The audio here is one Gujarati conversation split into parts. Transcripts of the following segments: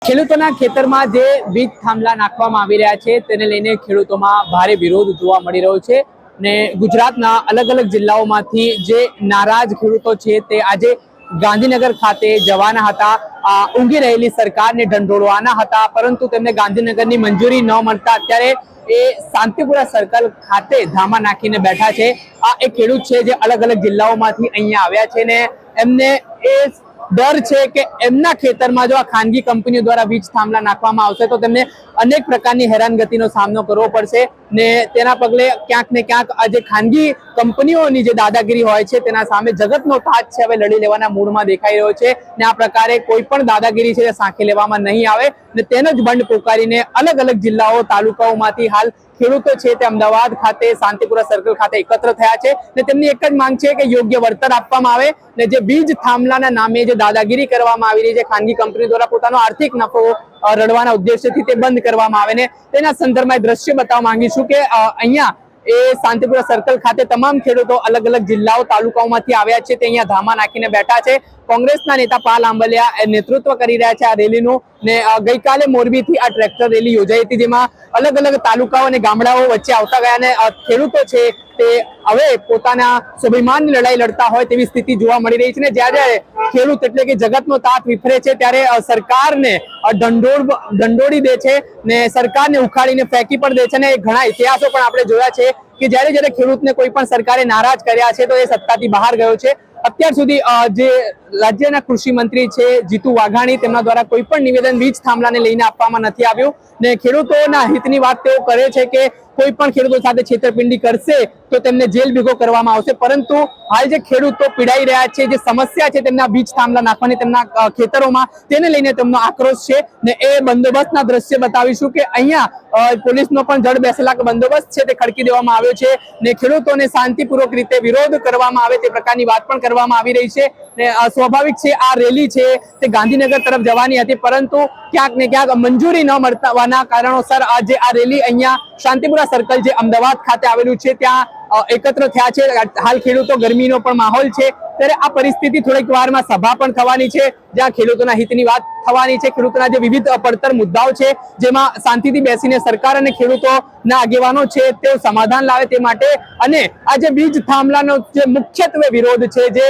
ખેડૂતોના ખેતરમાં જે વીજ થાંભલા નાખવામાં આવી રહ્યા છે તેને લઈને ખેડૂતોમાં ભારે વિરોધ જોવા મળી રહ્યો છે ને ગુજરાતના અલગ અલગ જિલ્લાઓમાંથી જે નારાજ ખેડૂતો છે તે આજે ગાંધીનગર ખાતે જવાના હતા, ઊંઘી રહેલી સરકારને ઢંઢોળવાના હતા, પરંતુ તેમને ગાંધીનગરની મંજૂરી ન મળતા અત્યારે એ શાંતિપુરા સર્કલ ખાતે ધામા નાખીને બેઠા છે। આ એક ખેડૂત છે જે અલગ અલગ જિલ્લાઓમાંથી અહીંયા આવ્યા છે ને એમને એ डर है कि एमना खेतर में जो खानगी कंपनीओ द्वारा वीज थांभला नाखवामां आवशे तो तेमने अनेक प्रकारनी हैरानगतिनो सामनो करवो पड़शे ने तेना पगले क्यांक ने क्यांक आज खानगी कंपनीओनी जे दादागिरी होय छे तेना सामे जगतनो ताज छे हवे लड़ी लेवाना मूडमां देखाई रह्यो छे ने आ प्रकारे कोई पण दादागिरी छे सांखी लेवामां नहीं आवे ने तेनो ज बंड पोकारीने अलग अलग जिल्लाओ तालुकाओमांथी हाल ખેડૂતો છે તે અમદાવાદ ખાતે શાંતિપુરા સર્કલ ખાતે એકત્ર થયા છે ને તેમની એક જ માંગ છે કે યોગ્ય વળતર આપવામાં આવે ને જે વીજ થાંભલાના નામે જે દાદાગીરી કરવામાં આવી રહી છે ખાનગી કંપની દ્વારા પોતાનો આર્થિક નફો રળવાના ઉદ્દેશ્યથી તે બંધ કરવામાં આવે ને તેના સંદર્ભમાં દ્રશ્ય બતાવવા માંગીશું કે અહીંયા એ શાંતિપુરા સર્કલ ખાતે તમામ ખેડૂતો અલગ અલગ જિલ્લાઓ તાલુકાઓમાંથી આવ્યા છે તે અહીંયા ધામા નાખીને બેઠા છે। કોંગ્રેસના નેતા પાલ આંબલિયા નેતૃત્વ કરી રહ્યા છે આ રેલીનું ને ગઈકાલે મોરબીથી આ ટ્રેક્ટર રેલી યોજાઈ હતી જેમાં અલગ અલગ તાલુકાઓ અને ગામડાઓ વચ્ચે આવતા ગયા અને ખેડૂતો છે તે હવે પોતાના સ્વાભિમાનની લડાઈ લડતા હોય તેવી સ્થિતિ જોવા મળી રહી છે ને જ્યારે ખેડૂત એટલે કે જગતનો તાત વિફરે છે ત્યારે સરકારને દંડોળી દે છે ને સરકારને ઉખાડીને ફેંકી પણ દે છે ને ઘણા ઇતિહાસો પણ આપણે જોયા છે કે જ્યારે જ્યારે ખેડૂતને કોઈ પણ સરકારે નારાજ કર્યા છે તો એ સત્તાથી બહાર ગયો છે। અત્યાર સુધી જે રાજ્યના કૃષિ મંત્રી છે જીતુ વાઘાણી તેમના દ્વારા કોઈ પણ નિવેદન વીજ થાંભલાને લઈને આપવામાં નથી આવ્યું ને ખેડૂતોના હિતની વાત તેઓ કરે છે કે કોઈ પણ ખેડૂતો સાથે છેતરપિંડી કરશે તો તેમને જેલ ભેગો કરવામાં આવશે, પરંતુ હાલ જે ખેડૂતો પીડાઈ રહ્યા છે, જે સમસ્યા છે તેમના વીજ થાંભલા નાખવાની તેમના ખેતરોમાં તેને લઈને તેમનો આક્રોશ છે ને એ બંદોબસ્તના દ્રશ્ય બતાવીશું કે અહીંયા પોલીસનો પણ જડ બેસેલા બંદોબસ્ત છે તે ખડકી દેવામાં આવ્યો છે ને ખેડૂતોને શાંતિપૂર્વક રીતે વિરોધ કરવામાં આવે તે પ્રકારની વાત પણ કરવામાં આવી રહી છે ને સ્વાભાવિક છે આ રેલી છે તે ગાંધીનગર તરફ જવાની હતી પરંતુ ક્યાંક ને ક્યાંક મંજૂરી ન મળવાના કારણોસર આજે આ રેલી અહીંયા શાંતિપુરા સર્કલ જે અમદાવાદ ખાતે આવેલું છે ત્યાં એકત્ર થયા છે। હાલ ખેડૂતો ગરમીનો પણ માહોલ છે ત્યારે આ પરિસ્થિતિ થોડીક વારમાં સભા પણ થવાની છે જ્યાં ખેડૂતોના હિતની વાત થવાની છે, ખેડૂતોના જે વિવિધ પડતર મુદ્દાઓ છે જેમાં શાંતિથી બેસીને સરકાર અને ખેડૂતોના આગેવાનો છે તેઓ સમાધાન લાવે તે માટે અને આ જે વીજ થાંભલાનો જે મુખ્યત્વે વિરોધ છે જે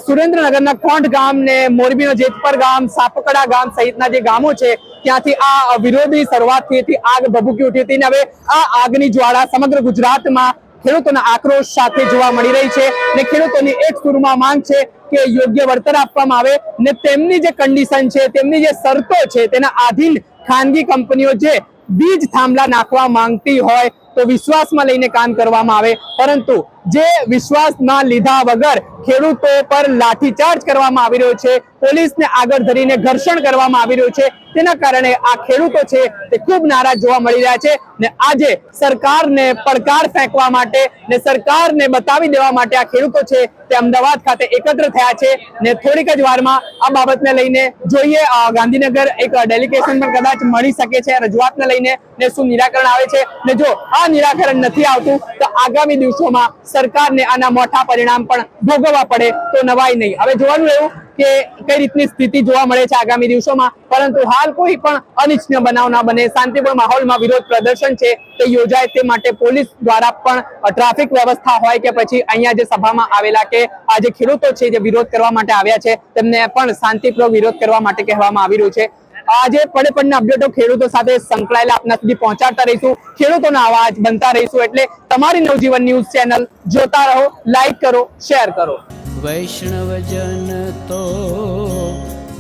સુરેન્દ્રનગરના કોંઢ ગામ ને મોરબીનો જેતપર ગામ, સાપકડા ગામ સહિતના જે ગામો છે ત્યાંથી આ વિરોધની શરૂઆત થઈ હતી, આગ ભભૂકી ઉઠી હતી ને હવે આ આગની જ્વાળા સમગ્ર ગુજરાતમાં ખેડૂતોના આક્રોશ સાથે જોવા મળી રહી છે ને ખેડૂતોની એક સુરમાં માંગ છે કે યોગ્ય વળતર આપવામાં આવે ને તેમની જે કન્ડિશન છે, તેમની જે શરતો છે તેના આધીન ખાનગી કંપનીઓ જે વીજ થાંભલા નાખવા માંગતી હોય તો વિશ્વાસમાં લઈને કામ કરવામાં આવે, પરંતુ જે વિશ્વાસમાં લીધા વગર ખેડૂતો પર લાઠીચાર્જ કરવામાં આવી રહ્યો છે, પોલીસને આગળ ધરીને ઘર્ષણ કરવામાં આવી રહ્યું છે તેના કારણે આ ખેડૂતો છે તે ખૂબ નારાજ જોવા મળી રહ્યા છે ને આજે સરકારને પડકાર ફેંકવા માટે ને સરકારને બતાવી દેવા માટે આ ખેડૂતો છે તે અમદાવાદ ખાતે એકત્ર થયા છે ને થોડીક જ વારમાં આ બાબતને લઈને જોઈએ ગાંધીનગર એક ડેલિગેશન પણ કદાચ મળી શકે છે રજૂઆતને લઈને ને શું નિરાકરણ આવે છે ને જો આ નિરાકરણ નથી આવતું તો આગામી દિવસોમાં સરકારને આના મોટા પરિણામ પણ ભોગવવા પડે તો નવાઈ નહીં। હવે જોવાનું એવું કે કઈ રીતની સ્થિતિ જોવા મળે છે આગામી દિવસોમાં, પરંતુ હાલ કોઈ પણ અનિચ્છનીય બનાવ ના બને, શાંતિપૂર્ણ માહોલમાં વિરોધ પ્રદર્શન છે તે યોજાય તે માટે પોલીસ દ્વારા પણ ટ્રાફિક વ્યવસ્થા હોય કે પછી અહીંયા જે સભામાં આવેલા કે આ જે ખેડૂતો છે જે વિરોધ કરવા માટે આવ્યા છે તેમને પણ શાંતિપૂર્વક વિરોધ કરવા માટે કહેવામાં આવી રહ્યું છે। આજે પડે પડના અપડેટો ખેડૂતો સાથે સંકળાયેલા આપના સુધી પહોંચાડતા રહીશું, ખેડૂતોનો અવાજ બનતા રહીશું, એટલે તમારી નવજીવન ન્યૂઝ ચેનલ જોતા રહો, લાઈક કરો, શેર કરો। વૈષ્ણવજન તો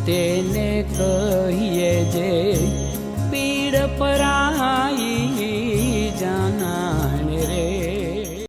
તેને કહીએ જે પીડ પરા